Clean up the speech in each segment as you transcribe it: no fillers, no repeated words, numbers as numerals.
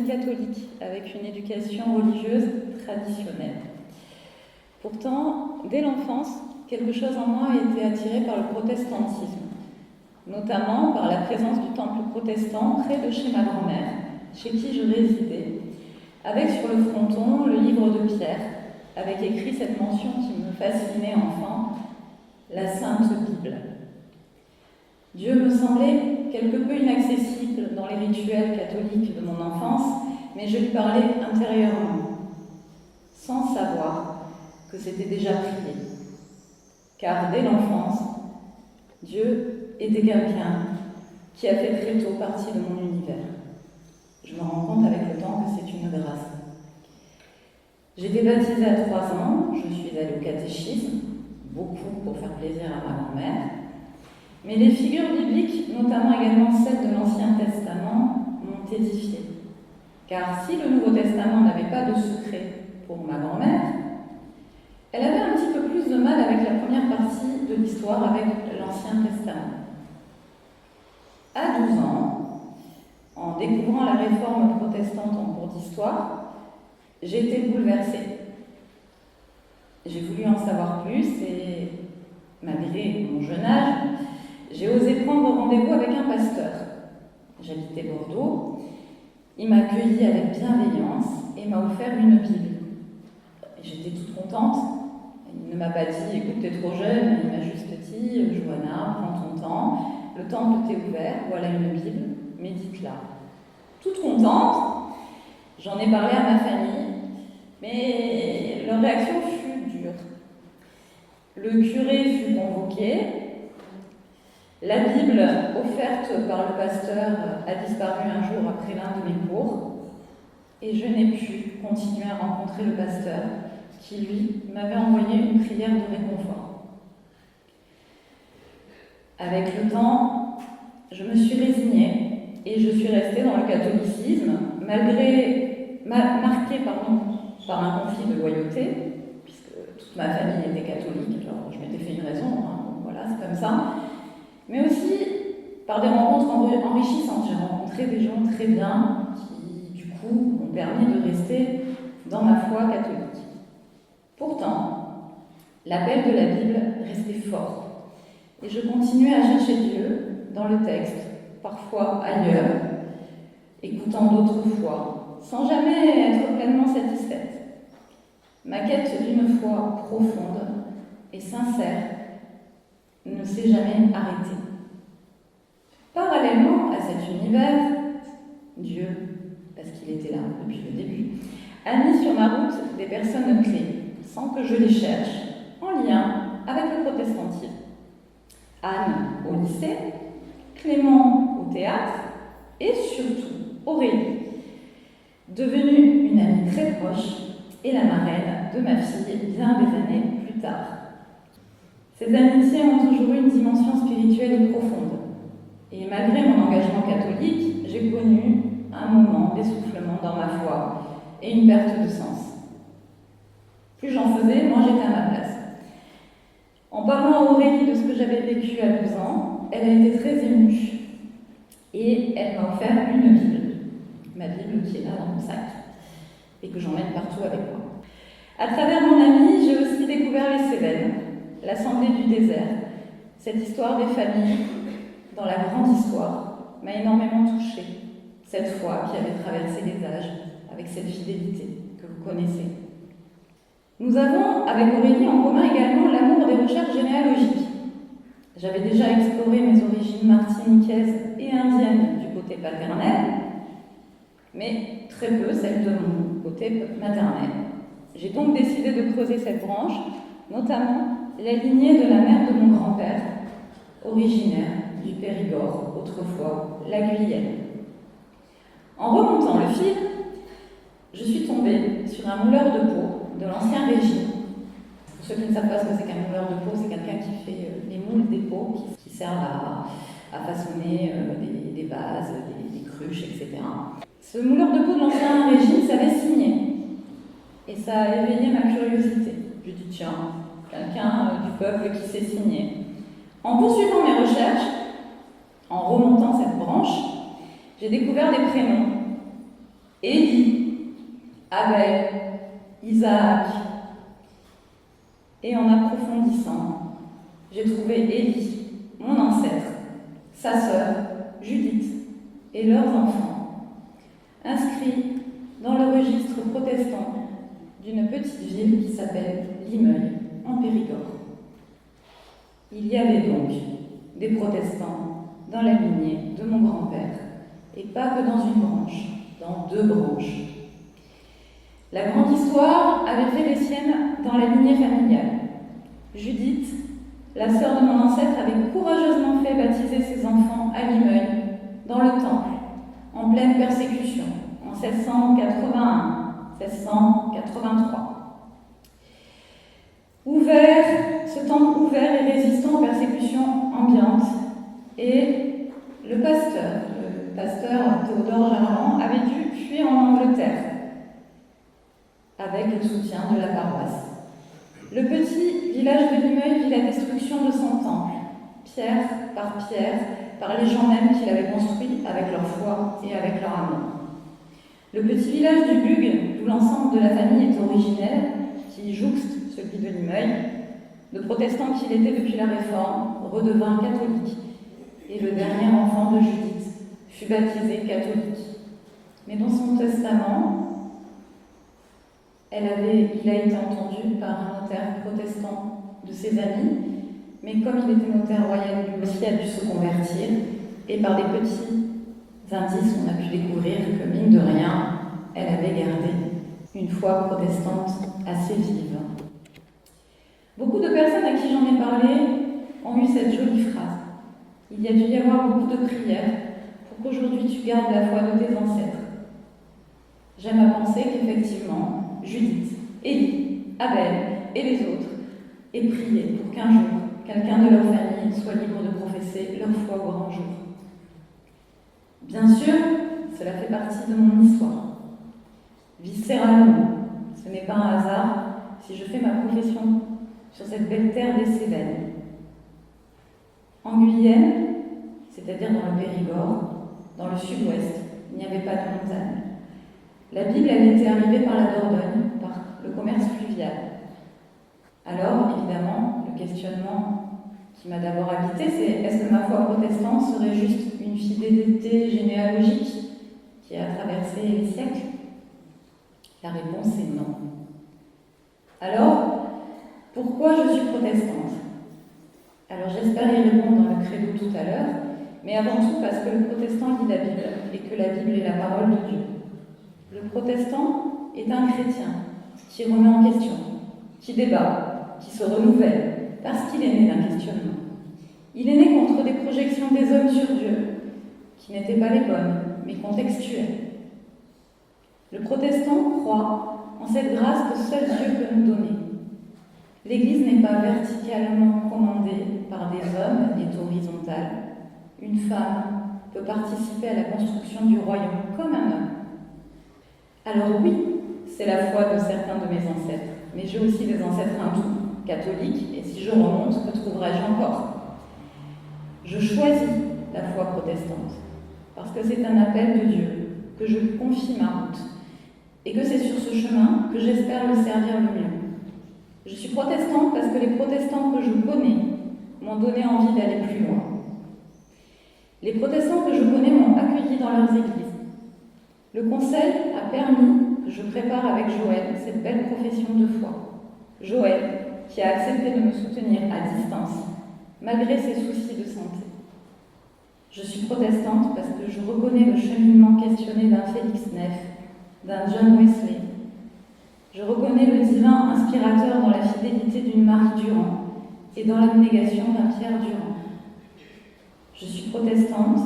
famille catholique, avec une éducation religieuse traditionnelle. Pourtant, dès l'enfance, quelque chose en moi a été attiré par le protestantisme, notamment par la présence du temple protestant près de chez ma grand-mère, chez qui je résidais, avec sur le fronton le livre de Pierre, avec écrit cette mention qui me fascinait enfant, la Sainte Bible. Dieu me semblait quelque peu inaccessible dans les rituels catholiques de mon enfance, mais je lui parlais intérieurement, sans savoir que c'était déjà prié. Car dès l'enfance, Dieu était quelqu'un qui a fait très tôt partie de mon univers. Je me rends compte avec le temps que c'est une grâce. J'ai été baptisée à 3 ans, je suis allée au catéchisme, beaucoup pour faire plaisir à ma grand-mère, mais les figures bibliques, notamment également celles de l'Ancien Testament, m'ont édifiée. Car si le Nouveau Testament n'avait pas de secret pour ma grand-mère, elle avait un petit peu plus de mal avec la première partie de l'histoire, avec l'Ancien Testament. À 12 ans, en découvrant la réforme protestante en cours d'histoire, j'ai été bouleversée. J'ai voulu en savoir plus et, malgré mon jeune âge, j'ai osé prendre rendez-vous avec un pasteur. J'habitais Bordeaux. Il m'a accueillie avec bienveillance et m'a offert une Bible. J'étais toute contente. Il ne m'a pas dit « écoute, t'es trop jeune », il m'a juste dit « Johanna, prends ton temps, le temple t'est ouvert, voilà une Bible, médite-la ». Toute contente, j'en ai parlé à ma famille, mais leur réaction fut dure. Le curé fut convoqué. La Bible offerte par le pasteur a disparu un jour après l'un de mes cours et je n'ai pu continuer à rencontrer le pasteur qui, lui, m'avait envoyé une prière de réconfort. Avec le temps, je me suis résignée et je suis restée dans le catholicisme, marquée par un conflit de loyauté, puisque toute ma famille était catholique, alors je m'étais fait une raison, donc voilà, c'est comme ça. Mais aussi par des rencontres enrichissantes. J'ai rencontré des gens très bien qui, du coup, m'ont permis de rester dans ma foi catholique. Pourtant, l'appel de la Bible restait fort. Et je continuais à chercher Dieu dans le texte, parfois ailleurs, écoutant d'autres fois, sans jamais être pleinement satisfaite. Ma quête d'une foi profonde et sincère ne s'est jamais arrêtée. Parallèlement à cet univers, Dieu, parce qu'il était là depuis le début, a mis sur ma route des personnes clés, sans que je les cherche, en lien avec le protestantisme. Anne au lycée, Clément au théâtre et surtout Aurélie, devenue une amie très proche et la marraine de ma fille bien des années plus tard. Ces amitiés ont toujours eu une dimension spirituelle et profonde. Et malgré mon engagement catholique, j'ai connu un moment d'essoufflement dans ma foi et une perte de sens. Plus j'en faisais, moins j'étais à ma place. En parlant à Aurélie de ce que j'avais vécu à 12 ans, elle a été très émue. Et elle m'a offert une Bible, ma Bible qui est là dans mon sac, et que j'emmène partout avec moi. À travers mon amie, j'ai aussi découvert les Cévennes, l'Assemblée du désert. Cette histoire des familles, dans la grande histoire, m'a énormément touchée. Cette foi qui avait traversé les âges, avec cette fidélité que vous connaissez. Nous avons, avec Aurélie, en commun également l'amour des recherches généalogiques. J'avais déjà exploré mes origines martiniquaises et indiennes du côté paternel, mais très peu celles de mon côté maternel. J'ai donc décidé de creuser cette branche, notamment la lignée de la mère de mon grand-père, originaire du Périgord, autrefois la Guyenne. En remontant le fil, je suis tombée sur un mouleur de peau de l'Ancien Régime. Pour ceux qui ne savent pas ce que c'est qu'un mouleur de peau, c'est quelqu'un qui fait les moules des pots qui servent à façonner des vases, des cruches, etc. Ce mouleur de peau de l'Ancien Régime savait signer. Et ça a éveillé ma curiosité. Je dis tiens, quelqu'un du peuple qui sait signer. En poursuivant mes recherches, en remontant cette branche, j'ai découvert des prénoms Élie, Abel, Isaac. Et en approfondissant, j'ai trouvé Élie, mon ancêtre, sa sœur, Judith, et leurs enfants, inscrits dans le registre protestant d'une petite ville qui s'appelle Limeuil, en Périgord. Il y avait donc des protestants dans la lignée de mon grand-père, et pas que dans une branche, dans 2 branches. La grande histoire avait fait les siennes dans la lignée familiale. Judith, la sœur de mon ancêtre, avait courageusement fait baptiser ses enfants à Limeuil, dans le Temple, en pleine persécution, en 1681-1683. Ce temple ouvert et résistant aux persécutions ambiantes, et le pasteur Théodore Gerland, avait dû fuir en Angleterre, avec le soutien de la paroisse. Le petit village de Limeuil vit la destruction de son temple, pierre, par les gens mêmes qui l'avaient construit avec leur foi et avec leur amour. Le petit village du Bugue, d'où l'ensemble de la famille est originaire, qui jouxte celui de Limeuil, le protestant qu'il était depuis la Réforme, redevint catholique, et le dernier enfant de Judith fut baptisé catholique. Mais dans son testament, il a été entendu par un notaire protestant de ses amis, mais comme il était notaire royal, lui aussi a dû se convertir, et par des petits indices, on a pu découvrir que, mine de rien, elle avait gardé une foi protestante assez vive. Beaucoup de personnes à qui j'en ai parlé ont eu cette jolie phrase. Il y a dû y avoir beaucoup de prières pour qu'aujourd'hui tu gardes la foi de tes ancêtres. J'aime à penser qu'effectivement, Judith, Élie, Abel et les autres aient prié pour qu'un jour, quelqu'un de leur famille soit libre de professer leur foi au grand jour. Bien sûr, cela fait partie de mon histoire. Viscéralement, ce n'est pas un hasard si je fais ma profession sur cette belle terre des Cévennes. En Guyenne, c'est-à-dire dans le Périgord, dans le sud-ouest, il n'y avait pas de montagne. La Bible, elle était arrivée par la Dordogne, par le commerce fluvial. Alors, évidemment, le questionnement qui m'a d'abord habité, c'est est-ce que ma foi protestante serait juste une fidélité généalogique qui a traversé les siècles? La réponse est non. Alors, pourquoi je suis protestante? Alors j'espère y répondre dans le credo tout à l'heure, mais avant tout parce que le protestant lit la Bible et que la Bible est la parole de Dieu. Le protestant est un chrétien qui remet en question, qui débat, qui se renouvelle, parce qu'il est né d'un questionnement. Il est né contre des projections des hommes sur Dieu, qui n'étaient pas les bonnes, mais contextuelles. Le protestant croit en cette grâce que seul Dieu peut nous donner. L'Église n'est pas verticalement commandée par des hommes, elle est horizontale. Une femme peut participer à la construction du royaume comme un homme. Alors oui, c'est la foi de certains de mes ancêtres, mais j'ai aussi des ancêtres hindous, catholiques, et si je remonte, que trouverai-je encore? Je choisis la foi protestante, parce que c'est un appel de Dieu, que je lui confie ma route, et que c'est sur ce chemin que j'espère le servir le mieux. Je suis protestante parce que les protestants que je connais m'ont donné envie d'aller plus loin. Les protestants que je connais m'ont accueilli dans leurs églises. Le conseil a permis que je prépare avec Joël cette belle profession de foi. Joël, qui a accepté de me soutenir à distance, malgré ses soucis de santé. Je suis protestante parce que je reconnais le cheminement questionné d'un Félix Neff, d'un John Wesley. Je reconnais le divin inspirateur dans la fidélité d'une Marie Durand et dans l'abnégation d'un Pierre Durand. Je suis protestante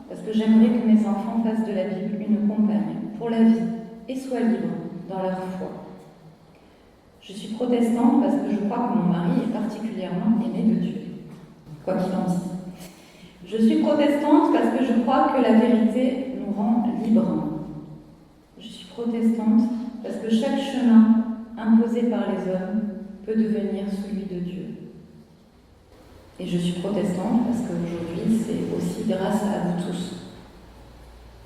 parce que j'aimerais que mes enfants fassent de la Bible une compagne pour la vie et soient libres dans leur foi. Je suis protestante parce que je crois que mon mari est particulièrement aimé de Dieu, quoi qu'il en dise. Je suis protestante parce que je crois que la vérité nous rend libres. Je suis protestante parce que chaque chemin imposé par les hommes peut devenir celui de Dieu. Et je suis protestante parce qu'aujourd'hui, c'est aussi grâce à vous tous.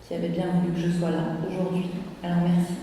qui avait bien voulu que je sois là aujourd'hui. Alors merci.